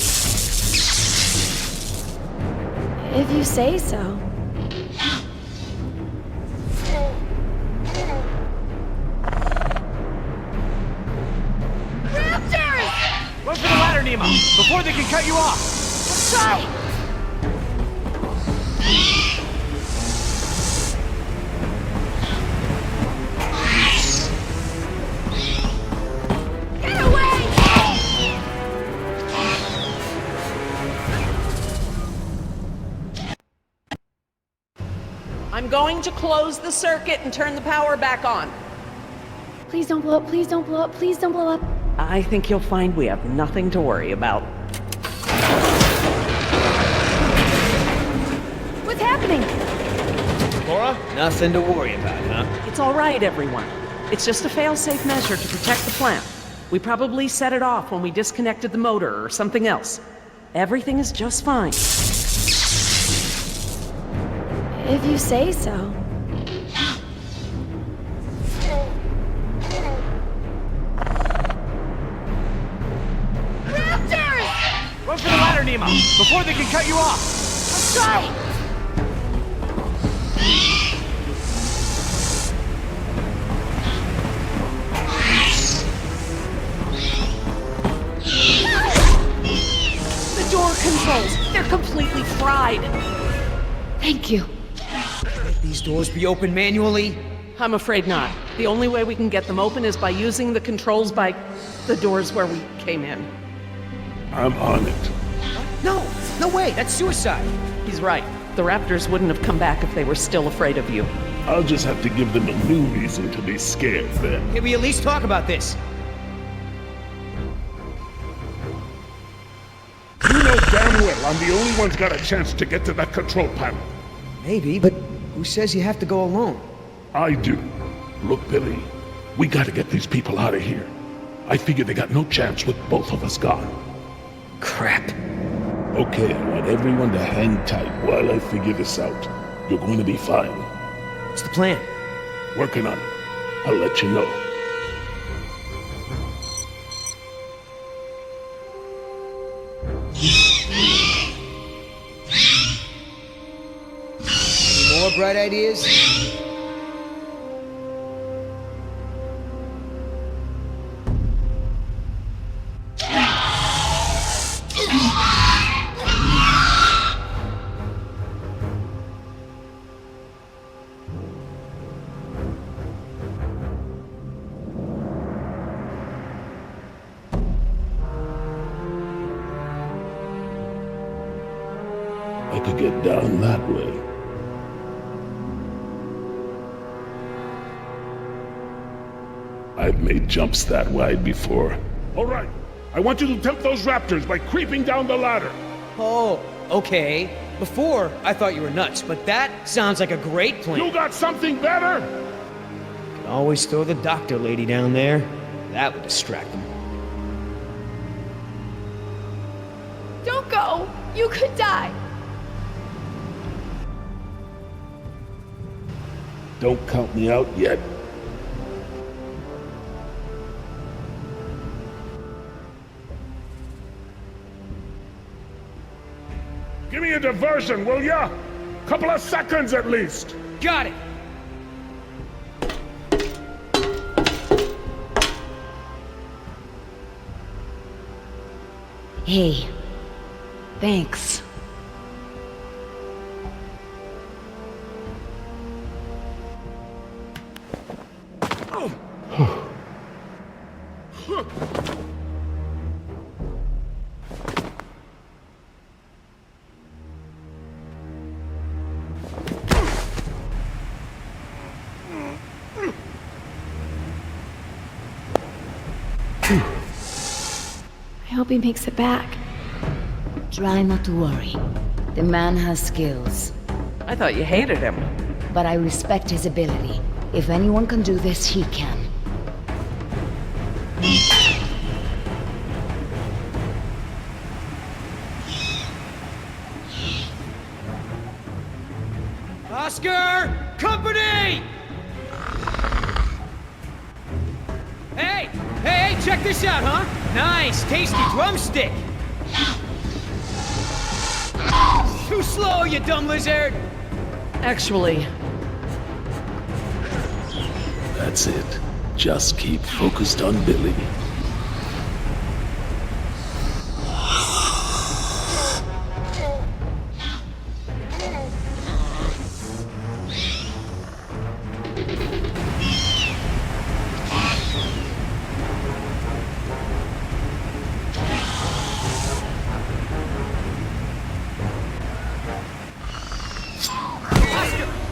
If you say so. Raptors! Run for the ladder, Nemo, before they can cut you off! Let's try! Get away! I'm going to close the circuit and turn the power back on. Please don't blow up, please don't blow up, please don't blow up. I think you'll find we have nothing to worry about. What's happening? Laura? Nothing to worry about, huh? It's all right, everyone. It's just a fail-safe measure to protect the plant. We probably set it off when we disconnected the motor or something else. Everything is just fine. If you say so. Raptors! Run for the ladder, Nemo, before they can cut you off! Let's try! The door controls, they're completely fried. Thank you. These doors be open manually? I'm afraid not. The only way we can get them open is by using the controls by the doors where we came in. I'm on it. No! No way! That's suicide! He's right. The Raptors wouldn't have come back if they were still afraid of you. I'll just have to give them a new reason to be scared then. Can we at least talk about this? You know damn well I'm the only one's got a chance to get to that control panel. Maybe, but who says you have to go alone? I do. Look, Billy, we gotta get these people out of here. I figure they got no chance with both of us gone. Crap. Okay, I want everyone to hang tight while I figure this out. You're going to be fine. What's the plan? Working on it. I'll let you know. Any more bright ideas? I could get down that way. I've made jumps that wide before. All right, I want you to tempt those raptors by creeping down the ladder. Oh, okay. Before, I thought you were nuts, but that sounds like a great plan. You got something better? Could always throw the doctor lady down there. That would distract them. Don't go! You could die! Don't count me out yet. Give me a diversion, will ya? Couple of seconds at least. Got it! Hey, thanks. I hope he makes it back. Try not to worry. The man has skills, I thought you hated him. but I respect his ability. If anyone can do this, he can. Oscar! Company! Hey, check this out, huh? Nice, tasty drumstick! Too slow, you dumb lizard! Actually, That's it. Just keep focused on Billy.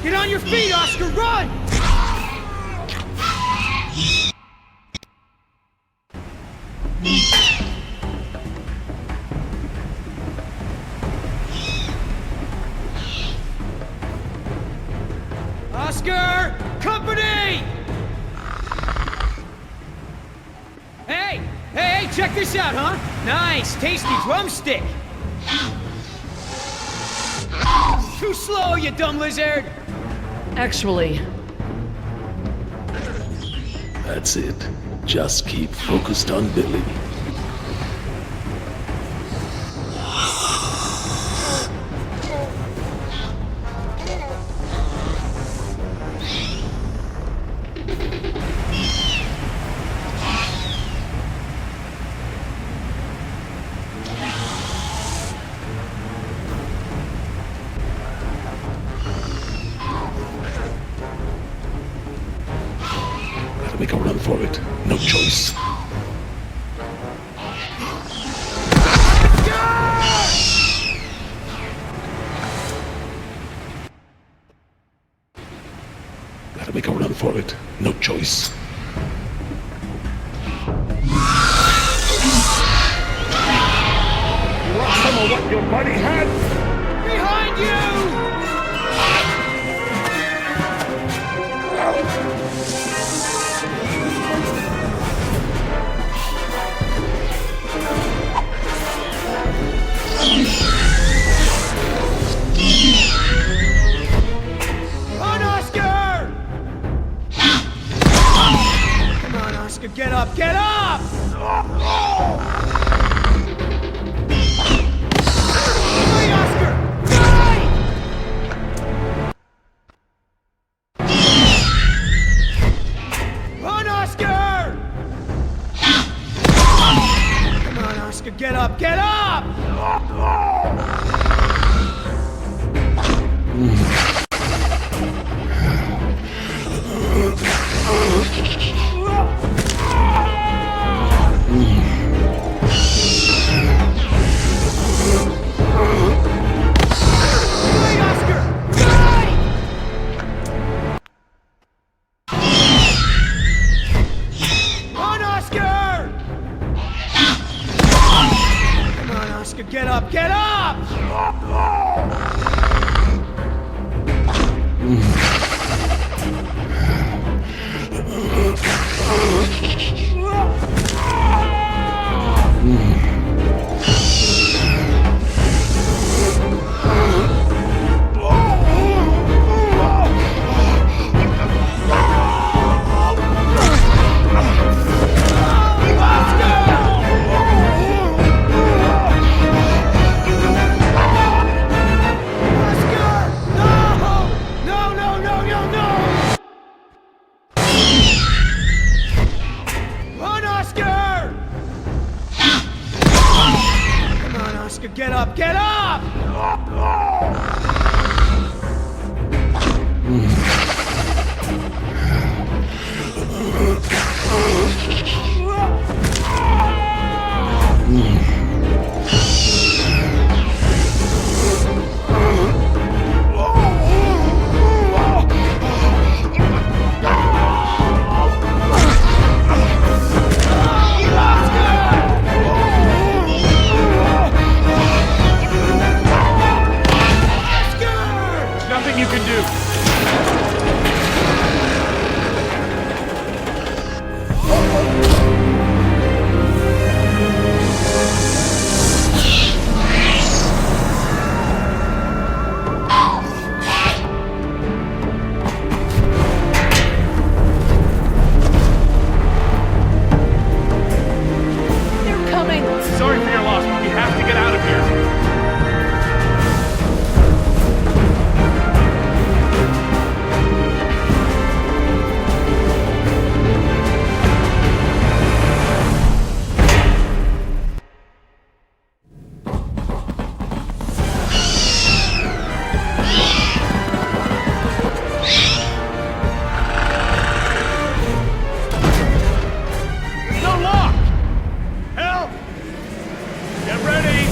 Get on your feet, Oscar, run! Oscar! Company! Hey, check this out, huh? Nice, tasty drumstick! Too slow, you dumb lizard! actually, That's it. Just keep focused on Billy. Gotta make a run for it. No choice. Gotta make a run for it. No choice. You want some of what your buddy had? Behind you! Run, Oscar! Come on, Oscar, get up, get up! Right, Oscar! Right! Run, Oscar! Come on, Oscar, get up, get up! Right, Oscar! Right! Run, Oscar! Come Get up! Get up! Nothing you can do. They're coming! Sorry for your loss, but we have to get out of here. No lock! Help! Get ready!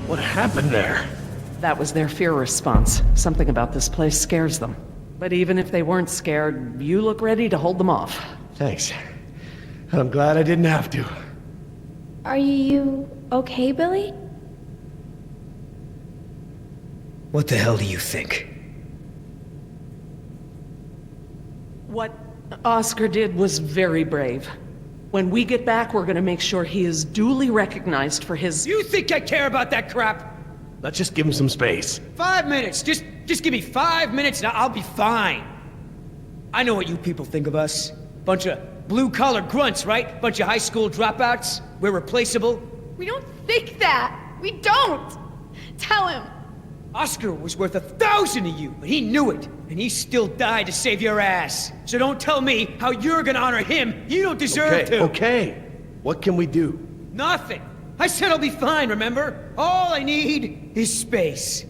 What happened there? That was their fear response. Something about this place scares them. But even if they weren't scared, you look ready to hold them off. Thanks. I'm glad I didn't have to. Are you okay, Billy? What the hell do you think? What Oscar did was very brave. When we get back, we're gonna make sure he is duly recognized for his... You think I care about that crap? Let's just give him some space. 5 minutes. Just give me 5 minutes and I'll be fine. I know what you people think of us. Bunch of blue-collar grunts, right? Bunch of high school dropouts. We're replaceable. We don't think that. We don't. Tell him. Oscar was worth 1,000 of you, and he knew it. And he still died to save your ass. So don't tell me how you're gonna honor him. You don't deserve to. Okay. What can we do? Nothing. I said I'll be fine, remember? All I need is space.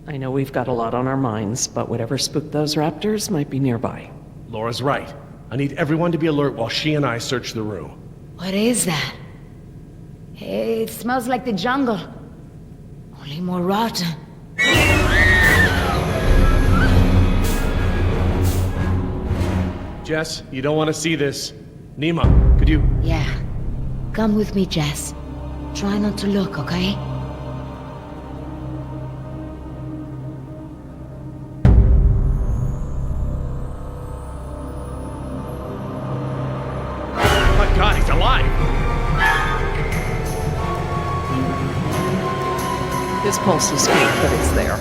I know we've got a lot on our minds, but whatever spooked those raptors might be nearby. Laura's right. I need everyone to be alert while she and I search the room. What is that? It smells like the jungle. Only more rotten. Jess, you don't want to see this. Nima, could you... Yeah. Come with me, Jess. Try not to look, okay? My God, he's alive! His pulse is faint, but it's there.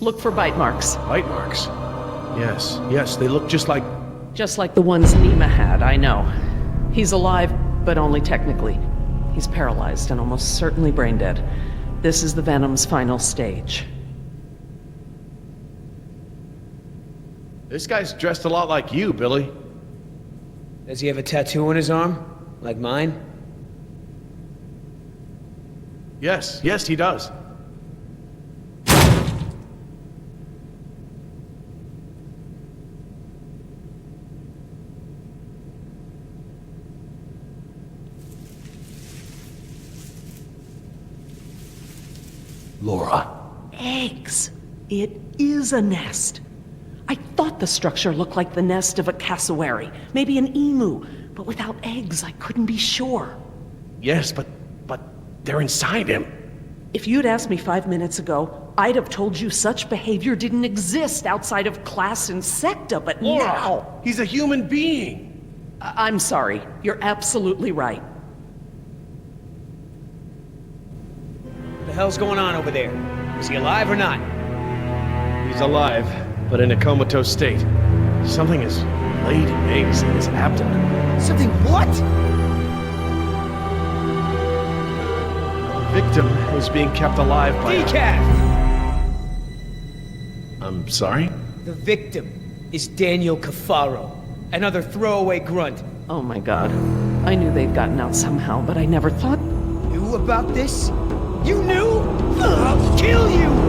Look for bite marks. Bite marks. Yes, they look just like... Just like the ones Nima had, I know. He's alive, but only technically. He's paralyzed and almost certainly brain dead. This is the Venom's final stage. This guy's dressed a lot like you, Billy. Does he have a tattoo on his arm? Like mine? Yes, he does. Laura. Eggs. It is a nest. I thought the structure looked like the nest of a cassowary, maybe an emu, but without eggs, I couldn't be sure. Yes, but they're inside him. If you'd asked me 5 minutes ago, I'd have told you such behavior didn't exist outside of class Insecta, but Laura, now... he's a human being. I'm sorry. You're absolutely right. What the hell's going on over there? Is he alive or not? He's alive, but in a comatose state. Something has laid eggs in his abdomen. Something what? Victim is being kept alive by... Decaf! I'm sorry? The victim is Daniel Cafaro, another throwaway grunt. Oh my god. I knew they'd gotten out somehow, but I never thought... Knew about this? You knew? I'll kill you!